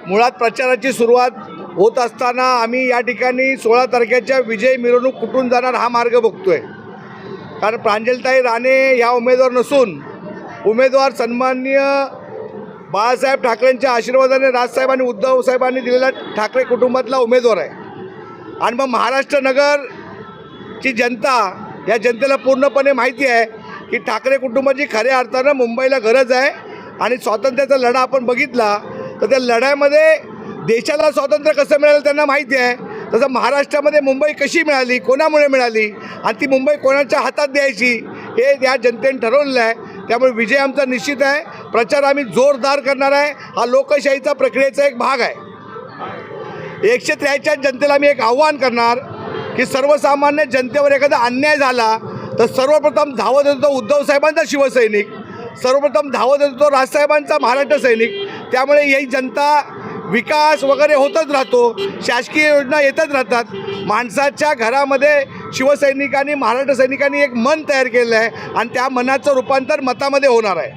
मुळात प्रचाराची सुरुवात होत असताना आम्ही या ठिकाणी 16 तारखेच्या विजय मिरवणूक कुठून जाणार हा मार्ग बघतोय। कारण प्रांजलताई राणे ह्या उमेदवार नसून उमेदवार सन्माननीय बाळासाहेब ठाकरेंच्या आशीर्वादाने राजसाहेब आणि उद्धव साहेबांनी दिलेला ठाकरे कुटुंबातला उमेदवार आहे। आणि मग महाराष्ट्र नगरची जनता, या जनतेला पूर्णपणे माहिती आहे की ठाकरे कुटुंबाची खऱ्या अर्थानं मुंबईला गरज आहे। आणि स्वातंत्र्याचा लढा आपण बघितला तर त्या लढ्यामध्ये देशाला स्वातंत्र्य कसं मिळालं त्यांना माहिती आहे। तसं महाराष्ट्रामध्ये मुंबई कशी मिळाली, कोणामुळे मिळाली आणि ती मुंबई कोणाच्या हातात द्यायची हे या जनतेने ठरवलेलं आहे। त्यामुळे विजय आमचा निश्चित आहे। प्रचार आम्ही जोरदार करणार आहे। हा लोकशाहीचा प्रक्रियेचा एक भाग आहे। 143 जनतेला मी एक आव्हान करणार की सर्वसामान्य जनतेवर एखादा अन्याय झाला तर सर्वप्रथम धावत येतो उद्धव साहेबांचा शिवसैनिक, सर्वप्रथम धावत येतो राजसाहेबांचा महाराष्ट्र सैनिक। त्यामुळे ही जनता विकास वगैरे होतच राहतो, शासकीय योजना येतच राहतात। माणसाच्या घरामध्ये शिवसैनिकांनी महाराष्ट्र सैनिकांनी एक मन तयार केलेलं आहे आणि त्या मनाचं रूपांतर मतामध्ये होणार आहे।